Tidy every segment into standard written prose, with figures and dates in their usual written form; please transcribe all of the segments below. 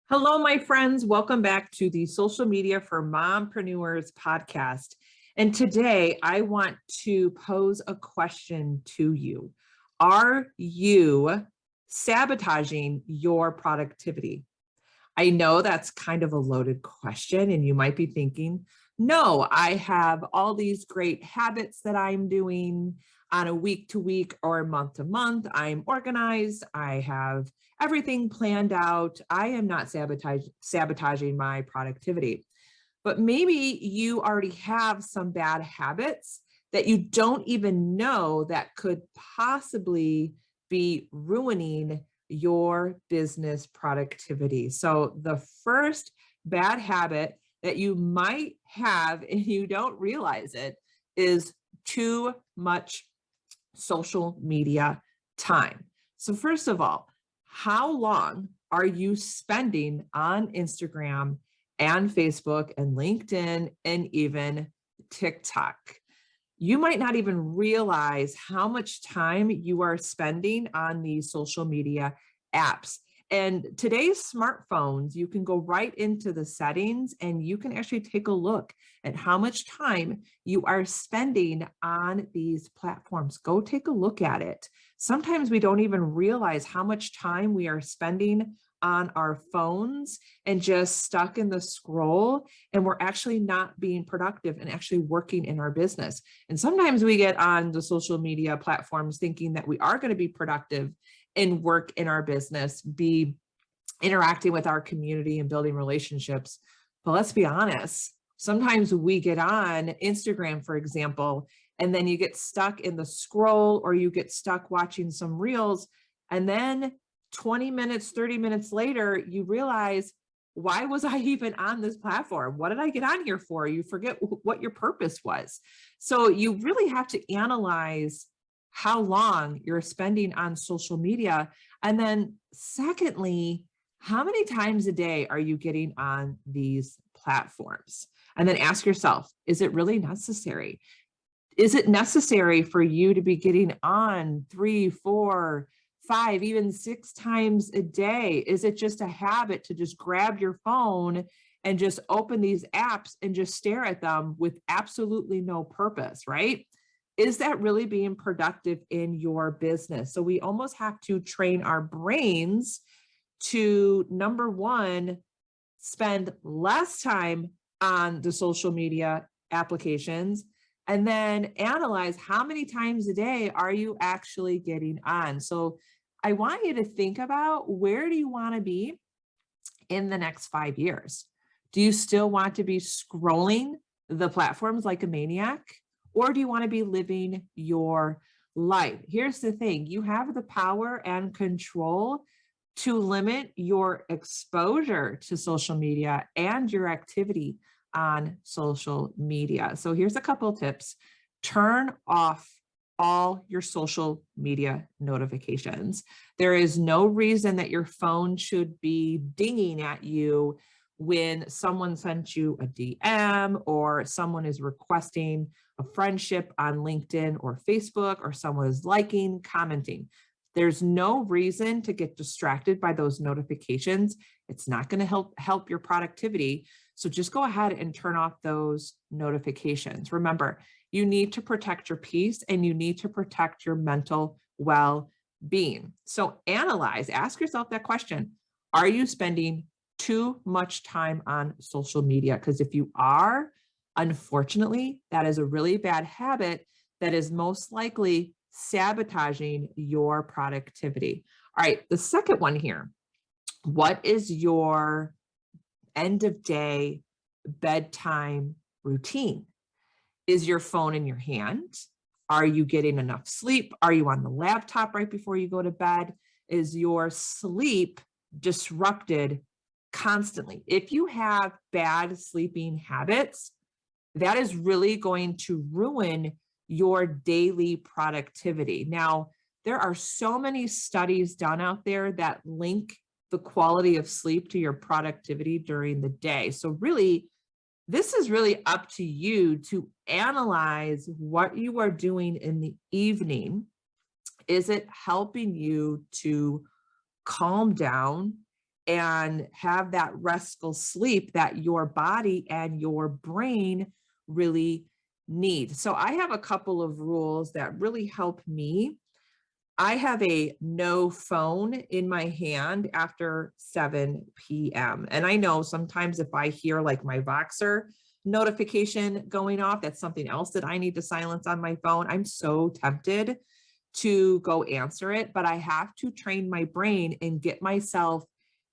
Hello, my friends. Welcome back to the Social Media for Mompreneurs podcast. And today I want to pose a question to you. Are you sabotaging your productivity? I know that's kind of a loaded question, and you might be thinking, no, I have all these great habits that I'm doing on a week to week or month to month. I'm organized. I have everything planned out. I am not sabotaging my productivity. But maybe you already have some bad habits that you don't even know that could possibly be ruining your business productivity. So the first bad habit that you might have and you don't realize it is too much social media time. So first of all, how long are you spending on Instagram and Facebook and LinkedIn and even TikTok? You might not even realize how much time you are spending on these social media apps. And today's smartphones, you can go right into the settings and you can actually take a look at how much time you are spending on these platforms. Go take a look at it. Sometimes we don't even realize how much time we are spending on our phones and just stuck in the scroll, and we're actually not being productive and actually working in our business. And sometimes we get on the social media platforms thinking that we are going to be productive and work in our business, be interacting with our community and building relationships. But let's be honest, sometimes we get on Instagram, for example, and then you get stuck in the scroll or you get stuck watching some reels, and then 20 minutes, 30 minutes later, you realize, why was I even on this platform? What did I get on here for? You forget what your purpose was. So you really have to analyze how long you're spending on social media. And then secondly, how many times a day are you getting on these platforms? And then ask yourself, is it really necessary? Is it necessary for you to be getting on 3, 4, 5, even 6 times a day? Is it just a habit to just grab your phone and just open these apps and just stare at them with absolutely no purpose, right? Is that really being productive in your business? So we almost have to train our brains to, number one, spend less time on the social media applications, and then analyze how many times a day are you actually getting on. So I want you to think about, where do you want to be in the next 5 years? Do you still want to be scrolling the platforms like a maniac? Or do you want to be living your life? Here's the thing, you have the power and control to limit your exposure to social media and your activity on social media. So here's a couple tips. Turn off all your social media notifications. There is no reason that your phone should be dinging at you when someone sent you a DM or someone is requesting a friendship on LinkedIn or Facebook, or someone is liking, commenting. There's no reason to get distracted by those notifications. It's not going to help your productivity. So just go ahead and turn off those notifications. Remember, you need to protect your peace and you need to protect your mental well-being. So analyze, ask yourself that question. Are you spending too much time on social media? Because if you are, unfortunately, that is a really bad habit that is most likely sabotaging your productivity. All right, the second one here. What is your end of day bedtime routine? Is your phone in your hand? Are you getting enough sleep? Are you on the laptop right before you go to bed? Is your sleep disrupted constantly? If you have bad sleeping habits, that is really going to ruin your daily productivity. Now, there are so many studies done out there that link the quality of sleep to your productivity during the day. So really, this is really up to you to analyze what you are doing in the evening. Is it helping you to calm down and have that restful sleep that your body and your brain really need. So I have a couple of rules that really help me. I have a no phone in my hand after 7 p.m. And I know sometimes if I hear like my Voxer notification going off, that's something else that I need to silence on my phone. I'm so tempted to go answer it, but I have to train my brain and get myself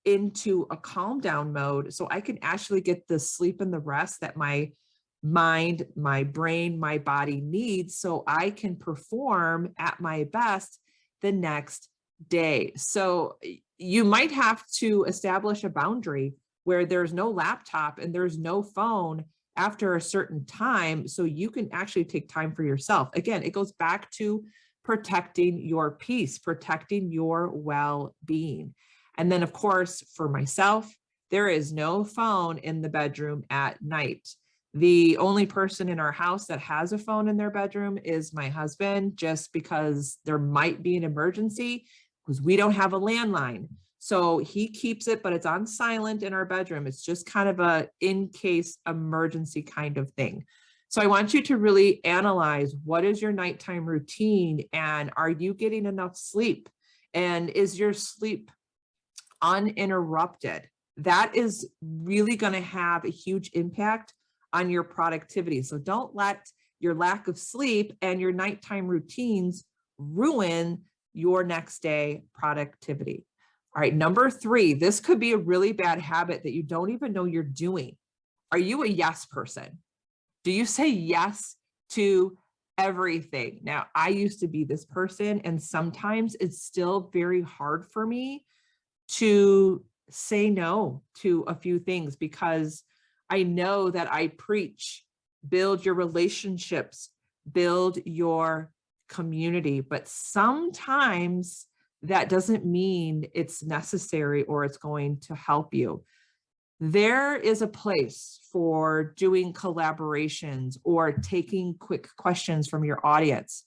into a calm down mode so I can actually get the sleep and the rest that my mind, my brain, my body needs so I can perform at my best the next day. So you might have to establish a boundary where there's no laptop and there's no phone after a certain time so you can actually take time for yourself. Again, it goes back to protecting your peace, protecting your well-being. And then, of course, for myself, there is no phone in the bedroom at night. The only person in our house that has a phone in their bedroom is my husband, just because there might be an emergency, because we don't have a landline. So he keeps it, but it's on silent in our bedroom. It's just kind of a in case emergency kind of thing. So I want you to really analyze, what is your nighttime routine, and are you getting enough sleep? And is your sleep uninterrupted? That is really going to have a huge impact on your productivity. So don't let your lack of sleep and your nighttime routines ruin your next day productivity. All right, number 3, this could be a really bad habit that you don't even know you're doing. Are you a yes person? Do you say yes to everything? Now, I used to be this person, and sometimes it's still very hard for me to say no to a few things because I know that I preach, build your relationships, build your community, but sometimes that doesn't mean it's necessary or it's going to help you. There is a place for doing collaborations or taking quick questions from your audience,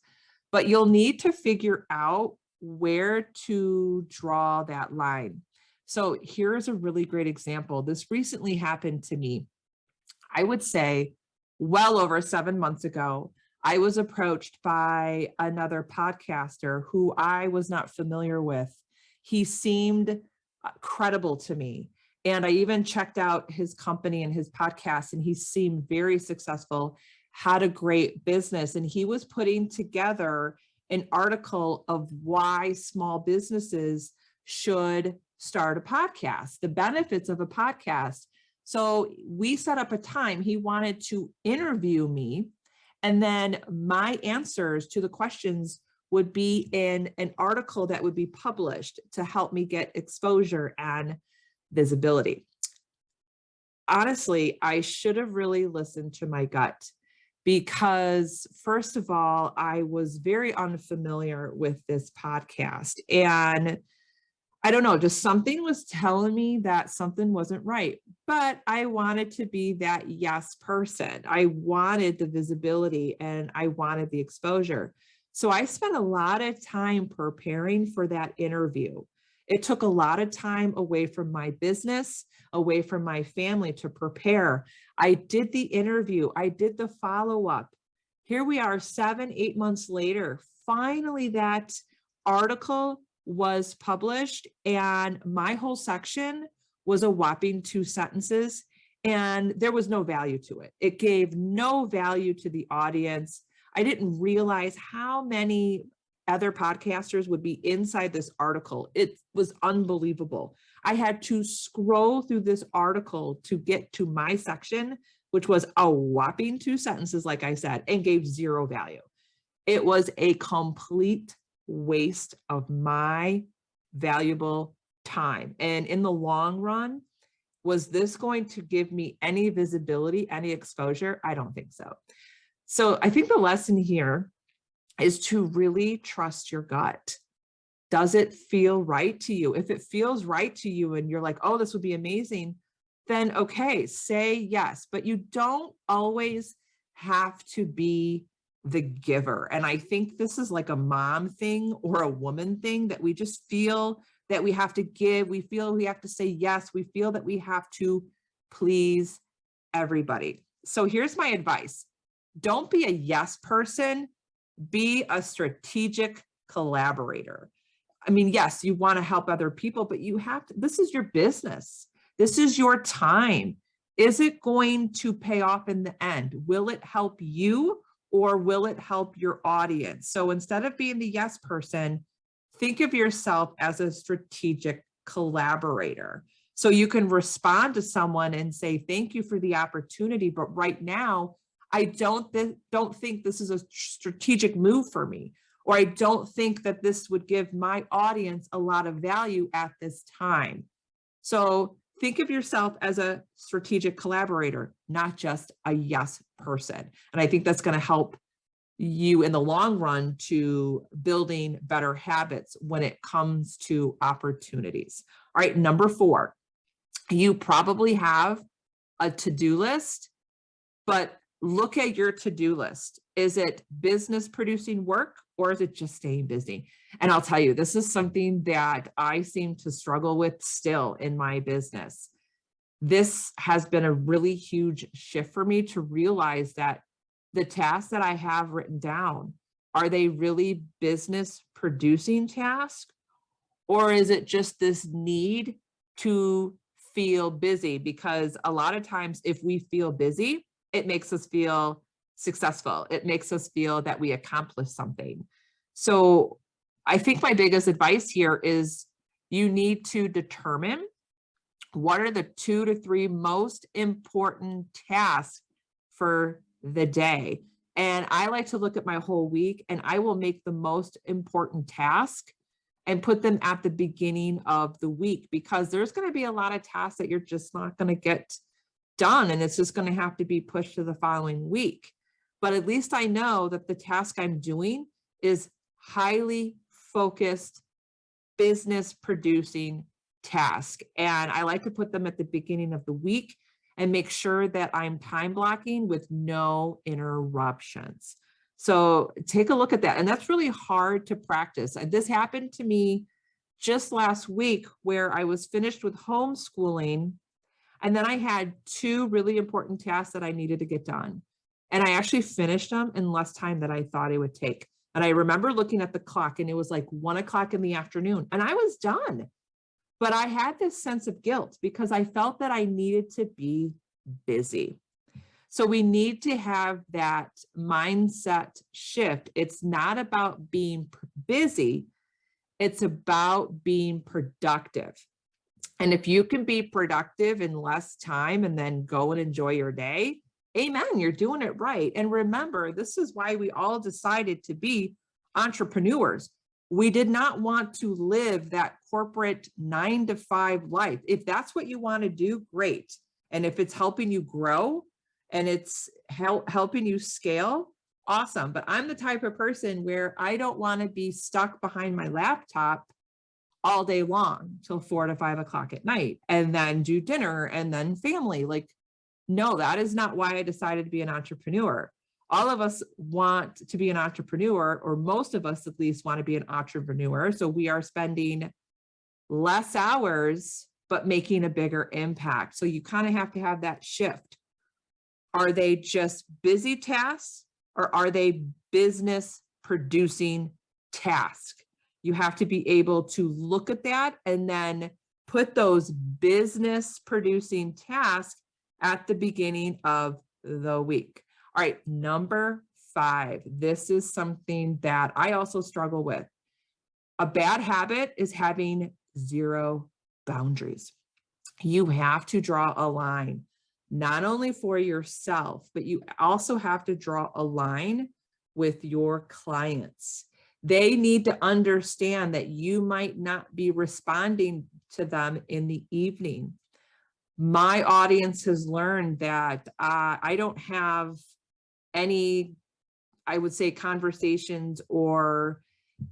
but you'll need to figure out where to draw that line. So here's a really great example. This recently happened to me. I would say well over 7 months ago, I was approached by another podcaster who I was not familiar with. He seemed credible to me. And I even checked out his company and his podcast, and he seemed very successful, had a great business. And he was putting together an article of why small businesses should start a podcast, the benefits of a podcast. So we set up a time. He wanted to interview me, and then my answers to the questions would be in an article that would be published to help me get exposure and visibility. Honestly, I should have really listened to my gut because, first of all, I was very unfamiliar with this podcast. And I don't know, just something was telling me that something wasn't right. But I wanted to be that yes person. I wanted the visibility and I wanted the exposure. So I spent a lot of time preparing for that interview. It took a lot of time away from my business, away from my family to prepare. I did the interview. I did the follow-up. Here we are 7, 8 months later. Finally, that article was published, and my whole section was a whopping 2 sentences, and there was no value to it. It gave no value to the audience. I didn't realize how many other podcasters would be inside this article. It was unbelievable. I had to scroll through this article to get to my section, which was a whopping 2 sentences, like I said, and gave 0 value. It was a complete waste of my valuable time. And in the long run, was this going to give me any visibility, any exposure? I don't think so. So I think the lesson here is to really trust your gut. Does it feel right to you? If it feels right to you and you're like, oh, this would be amazing, then okay, say yes. But you don't always have to be the giver. And I think this is like a mom thing or a woman thing, that we just feel that we have to give. We feel we have to say yes. We feel that we have to please everybody. So here's my advice. Don't be a yes person, be a strategic collaborator. I mean, yes, you want to help other people, but you have to, this is your business. This is your time. Is it going to pay off in the end? Will it help you or will it help your audience? So instead of being the yes person, think of yourself as a strategic collaborator. So you can respond to someone and say, thank you for the opportunity, but right now, I don't think this is a strategic move for me, or I don't think that this would give my audience a lot of value at this time. So think of yourself as a strategic collaborator, not just a yes person. And I think that's going to help you in the long run to building better habits when it comes to opportunities. All right, number 4, you probably have a to-do list, but look at your to-do list. Is it business producing work or is it just staying busy? And I'll tell you, this is something that I seem to struggle with still in my business. This has been a really huge shift for me to realize that the tasks that I have written down, are they really business producing tasks? Or is it just this need to feel busy? Because a lot of times if we feel busy, it makes us feel successful. It makes us feel that we accomplished something. So I think my biggest advice here is you need to determine what are the 2 to 3 most important tasks for the day. And I like to look at my whole week and I will make the most important task and put them at the beginning of the week, because there's going to be a lot of tasks that you're just not going to get done. And it's just going to have to be pushed to the following week. But at least I know that the task I'm doing is highly focused, business producing task. And I like to put them at the beginning of the week and make sure that I'm time blocking with no interruptions. So take a look at that. And that's really hard to practice. And this happened to me just last week where I was finished with homeschooling. And then I had 2 really important tasks that I needed to get done. And I actually finished them in less time than I thought it would take. And I remember looking at the clock and it was like 1 o'clock in the afternoon and I was done. But I had this sense of guilt because I felt that I needed to be busy. So we need to have that mindset shift. It's not about being busy. It's about being productive. And if you can be productive in less time and then go and enjoy your day, amen, you're doing it right. And remember, this is why we all decided to be entrepreneurs. We did not want to live that corporate 9-to-5 life. If that's what you want to do, great. And if it's helping you grow and it's helping you scale, awesome. But I'm the type of person where I don't want to be stuck behind my laptop all day long till 4 to 5 o'clock at night and then do dinner and then family. Like, no, that is not why I decided to be an entrepreneur. All of us want to be an entrepreneur, or most of us at least want to be an entrepreneur. So we are spending less hours, but making a bigger impact. So you kind of have to have that shift. Are they just busy tasks or are they business producing tasks? You have to be able to look at that and then put those business producing tasks at the beginning of the week. All right, number 5. This is something that I also struggle with. A bad habit is having 0 boundaries. You have to draw a line, not only for yourself, but you also have to draw a line with your clients. They need to understand that you might not be responding to them in the evening. My audience has learned that I don't have any, I would say, conversations or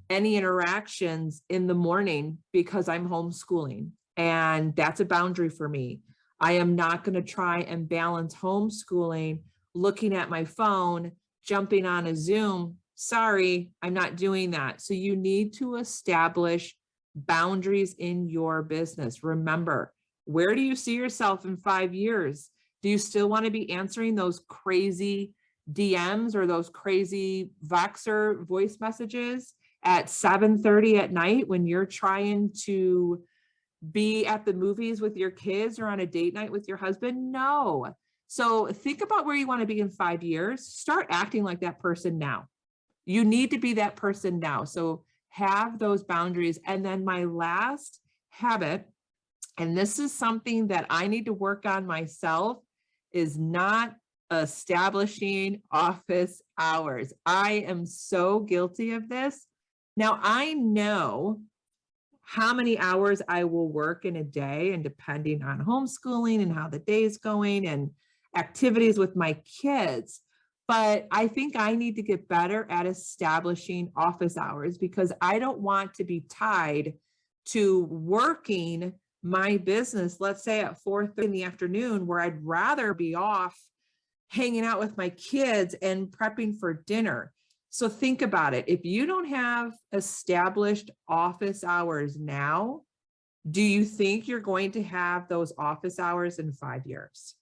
any interactions in the morning because I'm homeschooling. And that's a boundary for me. I am not going to try and balance homeschooling, looking at my phone, jumping on a Zoom. Sorry, I'm not doing that. So you need to establish boundaries in your business. Remember, where do you see yourself in 5 years? Do you still want to be answering those crazy DMs or those crazy Voxer voice messages at 7:30 at night when you're trying to be at the movies with your kids or on a date night with your husband? No. So think about where you want to be in 5 years. Start acting like that person now. You need to be that person now. So have those boundaries. And then my last habit, and this is something that I need to work on myself, is not establishing office hours. I am so guilty of this. Now I know how many hours I will work in a day, and depending on homeschooling and how the day's going and activities with my kids. But I think I need to get better at establishing office hours because I don't want to be tied to working my business, let's say at 4:30 in the afternoon, where I'd rather be off hanging out with my kids and prepping for dinner. So think about it. If you don't have established office hours now, do you think you're going to have those office hours in 5 years?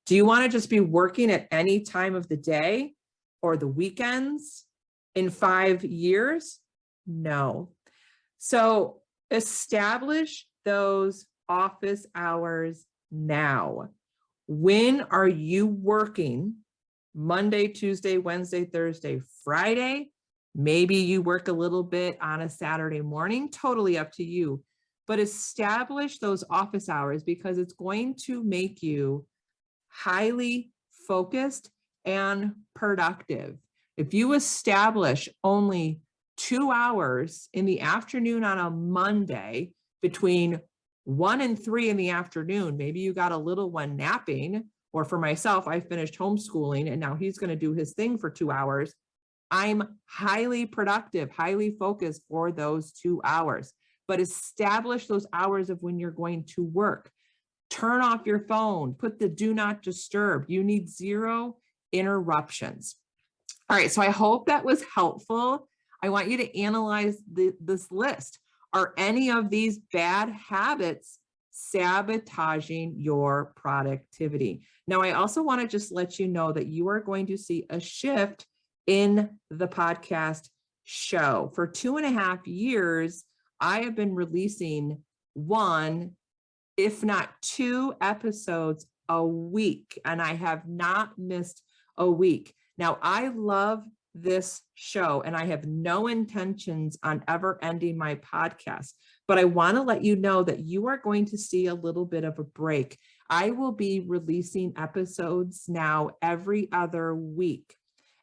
Do you want to just be working at any time of the day or the weekends in 5 years? No. So establish those office hours now. When are you working? Monday, Tuesday, Wednesday, Thursday, Friday? Maybe you work a little bit on a Saturday morning, totally up to you. But establish those office hours because it's going to make you highly focused and productive. If you establish only 2 hours in the afternoon on a Monday between 1 and 3 in the afternoon, maybe you got a little one napping, or for myself, I finished homeschooling and now he's going to do his thing for 2 hours. I'm highly productive, highly focused for those 2 hours, but establish those hours of when you're going to work. Turn off your phone, put the do not disturb. You need 0 interruptions. All right, so I hope that was helpful. I want you to analyze this list. Are any of these bad habits sabotaging your productivity? Now, I also want to just let you know that you are going to see a shift in the podcast show. For 2.5 years, I have been releasing 1, if not 2 episodes a week, and I have not missed a week. Now, I love this show and I have no intentions on ever ending my podcast, but I want to let you know that you are going to see a little bit of a break. I will be releasing episodes now every other week.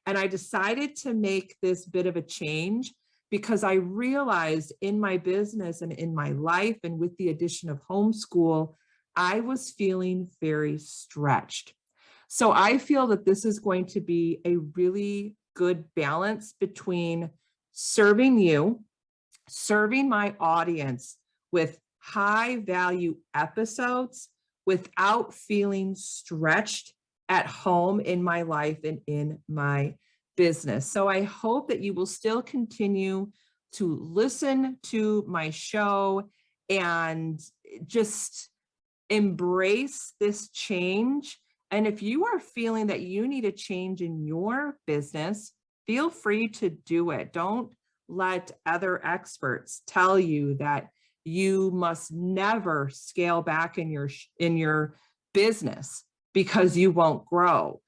And I decided to make this bit of a change because I realized in my business and in my life and with the addition of homeschool, I was feeling very stretched. So I feel that this is going to be a really good balance between serving you, serving my audience with high value episodes without feeling stretched at home in my life and in my business. So I hope that you will still continue to listen to my show and just embrace this change. And if you are feeling that you need a change in your business, feel free to do it. Don't let other experts tell you that you must never scale back in your business because you won't grow.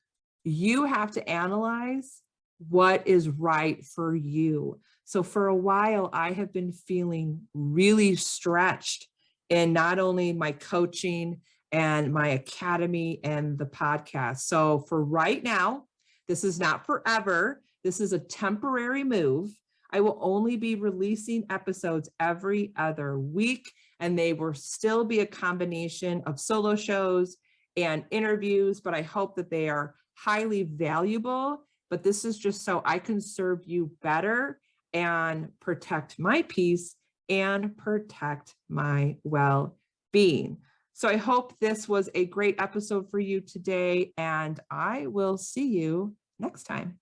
You have to analyze what is right for you. So for a while, I have been feeling really stretched in not only my coaching and my academy and the podcast. So for right now, this is not forever. This is a temporary move. I will only be releasing episodes every other week, and they will still be a combination of solo shows and interviews, but I hope that they are highly valuable. But this is just so I can serve you better and protect my peace and protect my well-being. So I hope this was a great episode for you today, and I will see you next time.